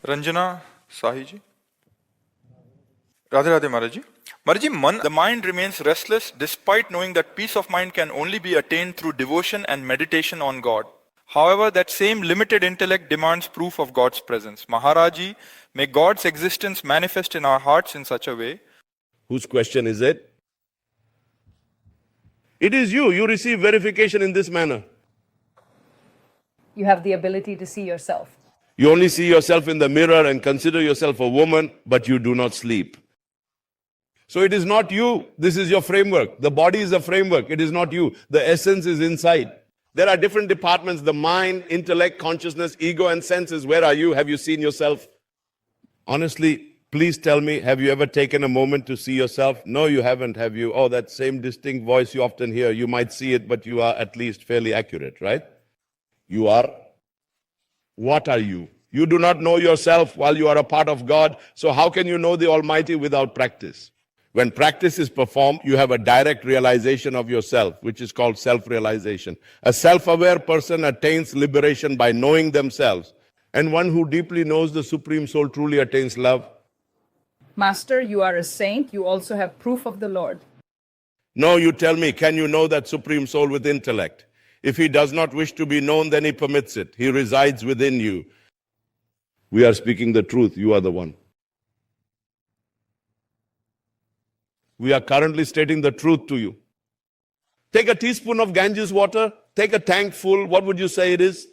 Ranjana Sahi ji. Radhe Radhe Maharaj ji. Maharaj ji, the mind remains restless despite knowing that peace of mind can only be attained through devotion and meditation on God. However, that same limited intellect demands proof of God's presence. Maharaji, may God's existence manifest in our hearts in such a way. Whose question is it? It is you. You receive verification in this manner. You have the ability to see yourself. You only see yourself in the mirror and consider yourself a woman, but you do not sleep. So it is not you. This is your framework. The body is a framework. It is not you. The essence is inside. There are different departments: the mind, intellect, consciousness, ego, and senses. Where are you? Have you seen yourself? Honestly, please tell me, have you ever taken a moment to see yourself? No, you haven't, have you? Oh, that same distinct voice you often hear. You might see it, but you are at least fairly accurate, right? You are. What are you? You do not know yourself while you are a part of God. So how can you know the Almighty without practice? When practice is performed, you have a direct realization of yourself, which is called self-realization. A self-aware person attains liberation by knowing themselves. And one who deeply knows the Supreme Soul truly attains love. Master, you are a saint. You also have proof of the Lord. No, you tell me, can you know that Supreme Soul with intellect? If he does not wish to be known, then he permits it. He resides within you. We are speaking the truth. You are the one. We are currently stating the truth to you. Take a teaspoon of Ganges water, take a tank full. What would you say it is?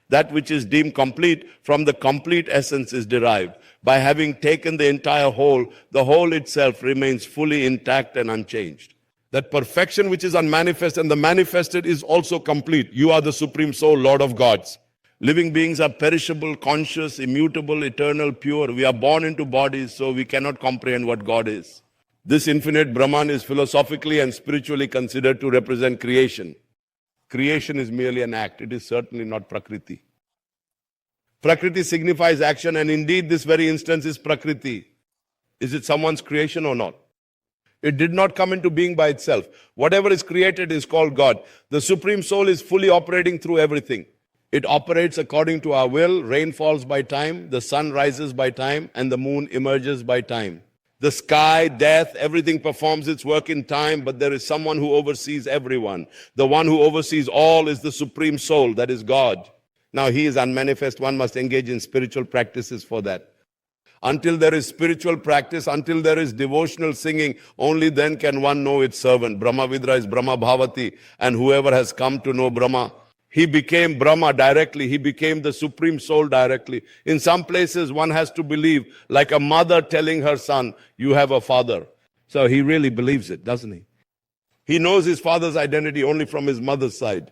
That which is deemed complete from the complete essence is derived. By having taken the entire whole, the whole itself remains fully intact and unchanged. That perfection which is unmanifest and the manifested is also complete. You are the Supreme Soul, Lord of gods. Living beings are perishable, conscious, immutable, eternal, pure. We are born into bodies, so we cannot comprehend what God is. This infinite Brahman is philosophically and spiritually considered to represent creation. Creation is merely an act. It is certainly not Prakriti. Prakriti signifies action, and indeed this very instance is Prakriti. Is it someone's creation or not? It did not come into being by itself. Whatever is created is called God. The Supreme Soul is fully operating through everything. It operates according to our will. Rain falls by time, the sun rises by time, and the moon emerges by time. The sky, death, everything performs its work in time, but there is someone who oversees everyone. The one who oversees all is the Supreme Soul, that is God. Now he is unmanifest. One must engage in spiritual practices for that. Until there is spiritual practice, until there is devotional singing, only then can one know its servant. Brahmavidra is Brahma Bhavati, and whoever has come to know Brahma, he became Brahma directly. He became the Supreme Soul directly. In some places, one has to believe, like a mother telling her son, you have a father. So he really believes it, doesn't he? He knows his father's identity only from his mother's side.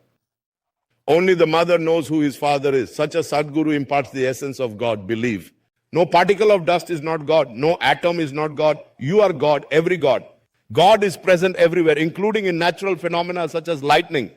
Only the mother knows who his father is. Such a Sadguru imparts the essence of God. Believe. No particle of dust is not God. No atom is not God. You are God, every God. God is present everywhere, including in natural phenomena such as lightning.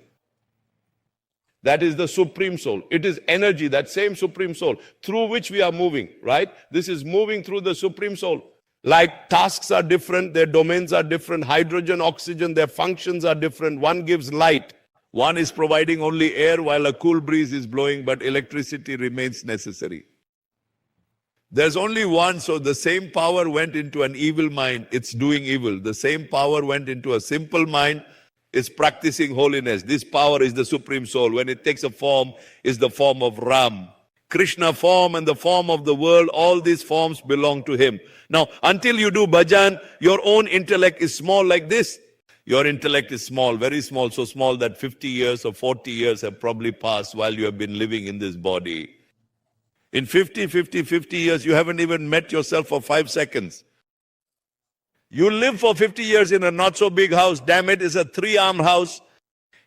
That is the Supreme Soul. It is energy, that same Supreme Soul, through which we are moving, right? This is moving through the Supreme Soul. Like tasks are different, their domains are different, hydrogen, oxygen, their functions are different. One gives light. One is providing only air while a cool breeze is blowing, but electricity remains necessary. There's only one, so the same power went into an evil mind, it's doing evil. The same power went into a simple mind, is practicing holiness. This power is the Supreme Soul. When it takes a form, is the form of Ram. Krishna form and the form of the world, all these forms belong to him. Now, until you do bhajan, your own intellect is small like this. Your intellect is small, very small, so small that 50 years or 40 years have probably passed while you have been living in this body. In 50 years, you haven't even met yourself for 5 seconds. You live for 50 years in a not so big house. Damn it, it's a 3-armed house.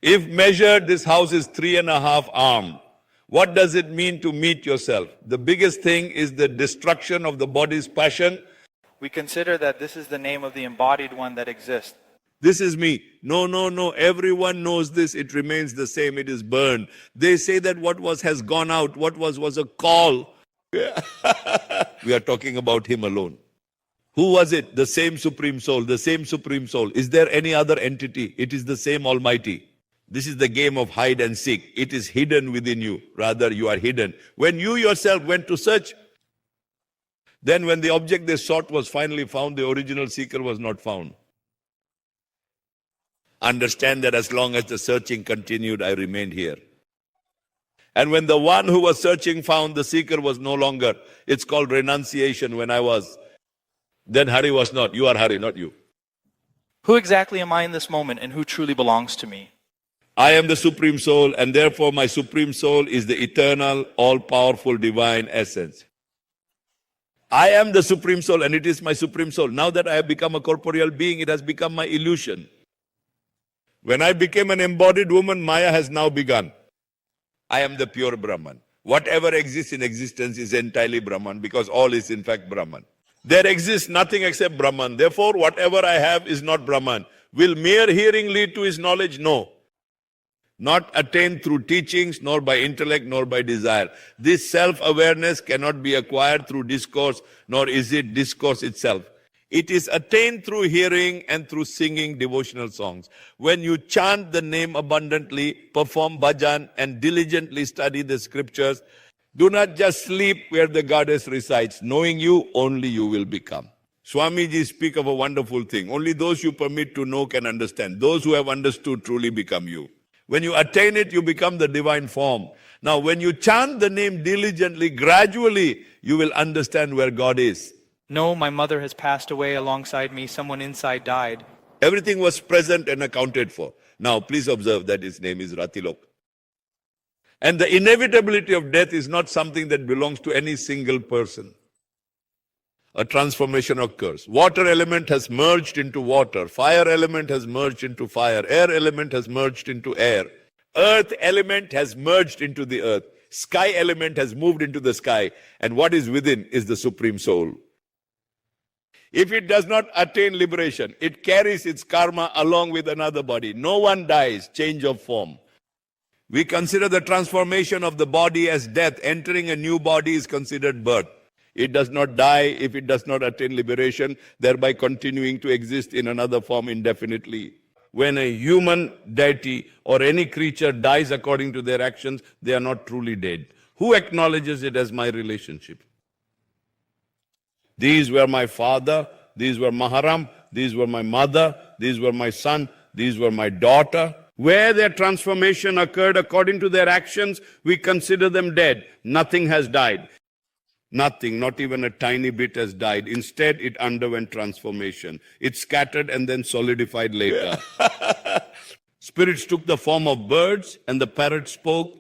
If measured, this house is 3.5 armed. What does it mean to meet yourself? The biggest thing is the destruction of the body's passion. We consider that this is the name of the embodied one that exists. This is me. No. Everyone knows this. It remains the same. It is burned. They say that what was has gone out. What was a call. We are talking about him alone. Who was it? The same Supreme Soul. The same Supreme Soul. Is there any other entity? It is the same Almighty. This is the game of hide and seek. It is hidden within you. Rather, you are hidden. When you yourself went to search, Then when the object they sought was finally found, the original seeker was not found. Understand that as long as the searching continued, I remained here. And when the one who was searching found, the seeker was no longer. It's called renunciation when I was. Then Hari was not. You are Hari, not you. Who exactly am I in this moment, and who truly belongs to me? I am the Supreme Soul, and therefore my Supreme Soul is the eternal, all-powerful, divine essence. I am the Supreme Soul, and it is my Supreme Soul. Now that I have become a corporeal being, it has become my illusion. When I became an embodied woman, Maya has now begun. I am the pure Brahman. Whatever exists in existence is entirely Brahman, because all is in fact Brahman. There exists nothing except Brahman. Therefore, whatever I have is not Brahman. Will mere hearing lead to his knowledge? No. Not attained through teachings, nor by intellect, nor by desire. This self-awareness cannot be acquired through discourse, nor is it discourse itself. It is attained through hearing and through singing devotional songs. When you chant the name abundantly, perform bhajan, and diligently study the scriptures, do not just sleep where the goddess resides. Knowing you, only you will become. Swamiji speak of a wonderful thing. Only those you permit to know can understand. Those who have understood truly become you. When you attain it, you become the divine form. Now, when you chant the name diligently, gradually, you will understand where God is. No, my mother has passed away alongside me. Someone inside died. Everything was present and accounted for. Now, please observe that his name is Ratilok. And the inevitability of death is not something that belongs to any single person. A transformation occurs. Water element has merged into water. Fire element has merged into fire. Air element has merged into air. Earth element has merged into the earth. Sky element has moved into the sky. And what is within is the Supreme Soul. If it does not attain liberation, it carries its karma along with another body. No one dies, change of form. We consider the transformation of the body as death. Entering a new body is considered birth. It does not die if it does not attain liberation, thereby continuing to exist in another form indefinitely. When a human deity or any creature dies according to their actions, they are not truly dead. Who acknowledges it as my relationship? These were my father, these were Maharam, these were my mother, these were my son, these were my daughter. Where their transformation occurred according to their actions, we consider them dead. Nothing has died. Nothing, not even a tiny bit has died. Instead, it underwent transformation. It scattered and then solidified later. Spirits took the form of birds and the parrot spoke.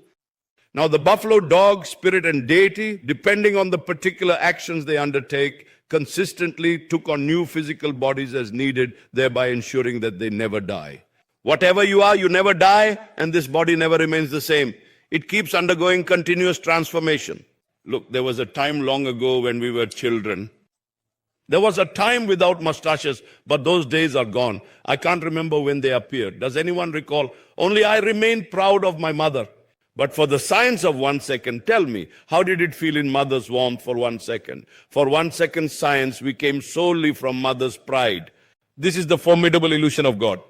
Now the buffalo, dog, spirit and deity, depending on the particular actions they undertake, consistently took on new physical bodies as needed, thereby ensuring that they never die. Whatever you are, you never die, and this body never remains the same. It keeps undergoing continuous transformation. Look, there was a time long ago when we were children. There was a time without mustaches, but those days are gone. I can't remember when they appeared. Does anyone recall? Only I remain proud of my mother. But for the science of 1 second, tell me, how did it feel in mother's warmth for 1 second? For 1 second science, we came solely from mother's pride. This is the formidable illusion of God.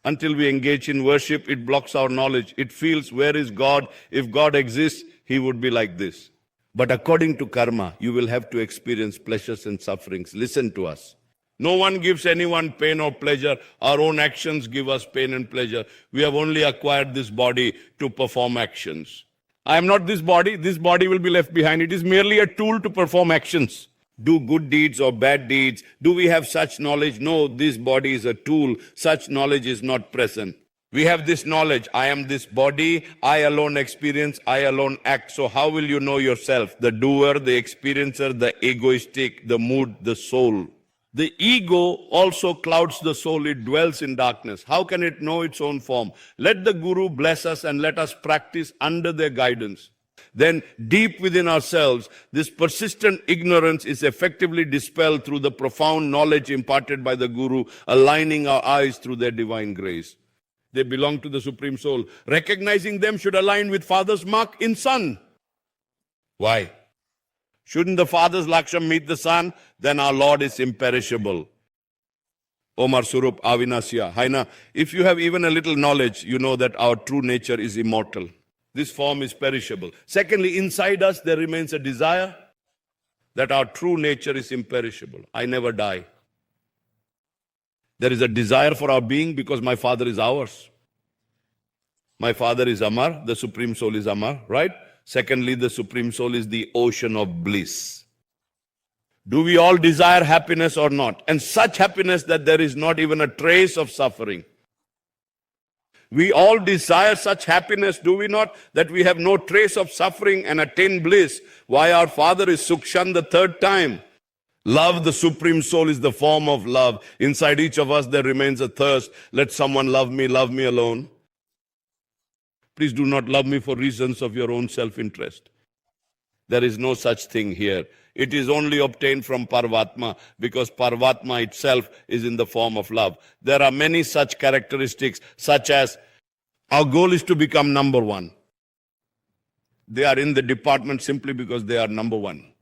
Until we engage in worship, it blocks our knowledge. It feels, where is God? If God exists, he would be like this. But according to karma, you will have to experience pleasures and sufferings. Listen to us. No one gives anyone pain or pleasure. Our own actions give us pain and pleasure. We have only acquired this body to perform actions. I am not this body. This body will be left behind. It is merely a tool to perform actions. Do good deeds or bad deeds. Do we have such knowledge? No, this body is a tool. Such knowledge is not present. We have this knowledge. I am this body. I alone experience. I alone act. So how will you know yourself? The doer, the experiencer, the egoistic, the mood, the soul. The ego also clouds the soul. It dwells in darkness. How can it know its own form? Let the Guru bless us and let us practice under their guidance. Then deep within ourselves, this persistent ignorance is effectively dispelled through the profound knowledge imparted by the Guru, aligning our eyes through their divine grace. They belong to the Supreme Soul. Recognizing them should align with Father's mark in Son. Why? Shouldn't the Father's Laksham meet the Son? Then our Lord is imperishable. Omar Surup Avinasya. Haina, if you have even a little knowledge, you know that our true nature is immortal. This form is perishable. Secondly, inside us there remains a desire. that our true nature is imperishable. I never die. There is a desire for our being because my Father is ours. My Father is Amar, the Supreme Soul is Amar, right? Secondly, the Supreme Soul is the ocean of bliss. Do we all desire happiness or not? And such happiness that there is not even a trace of suffering. We all desire such happiness, do we not? That we have no trace of suffering and attain bliss. Why our Father is Sukshan the third time. Love, the Supreme Soul, is the form of love. Inside each of us there remains a thirst. Let someone love me alone. Please do not love me for reasons of your own self-interest. There is no such thing here. It is only obtained from Paramatma because Paramatma itself is in the form of love. There are many such characteristics, such as our goal is to become number one. They are in the department simply because they are number one.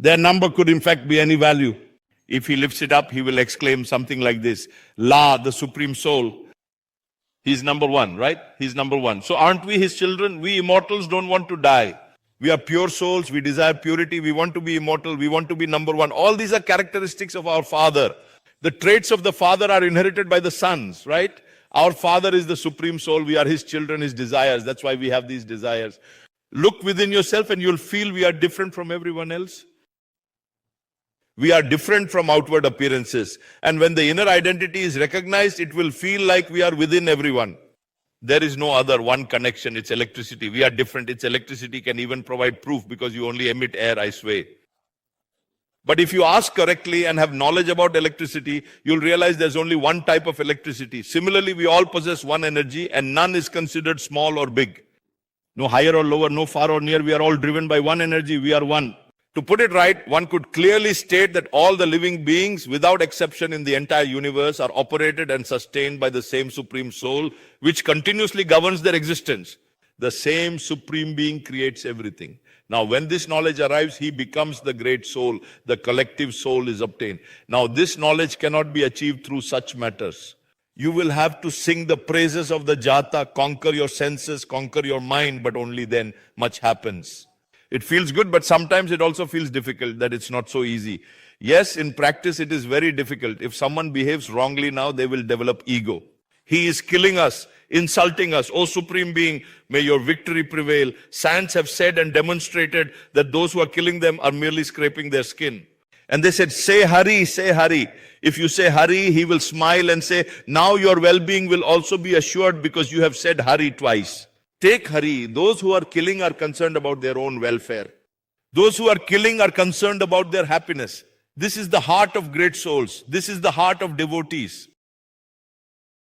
Their number could in fact be any value. If he lifts it up, he will exclaim something like this: La, the Supreme Soul. He's number one, right? He's number one. So aren't we his children? We immortals don't want to die. We are pure souls. We desire purity. We want to be immortal. We want to be number one. All these are characteristics of our Father. The traits of the Father are inherited by the sons, right? Our Father is the Supreme Soul. We are his children, his desires. That's why we have these desires. Look within yourself and you'll feel we are different from everyone else. We are different from outward appearances. And when the inner identity is recognized, it will feel like we are within everyone. There is no other one connection. It's electricity. We are different. It's electricity can even provide proof because you only emit air, I swear. But if you ask correctly and have knowledge about electricity, you'll realize there's only one type of electricity. Similarly, we all possess one energy and none is considered small or big. No higher or lower, no far or near. We are all driven by one energy. We are one. To put it right, one could clearly state that all the living beings, without exception in the entire universe, are operated and sustained by the same Supreme Soul, which continuously governs their existence. The same Supreme Being creates everything. Now, when this knowledge arrives, he becomes the great soul. The collective soul is obtained. Now, this knowledge cannot be achieved through such matters. You will have to sing the praises of the Jata, conquer your senses, conquer your mind, but only then much happens. It feels good, but sometimes it also feels difficult, that it's not so easy. Yes, in practice it is very difficult. If someone behaves wrongly now, they will develop ego. He is killing us, insulting us. O Supreme Being, may your victory prevail. Saints have said and demonstrated that those who are killing them are merely scraping their skin. And they said, say Hari, say Hari. If you say Hari, he will smile and say, now your well-being will also be assured because you have said Hari twice. Take Hari. Those who are killing are concerned about their own welfare. Those who are killing are concerned about their happiness. This is the heart of great souls. This is the heart of devotees.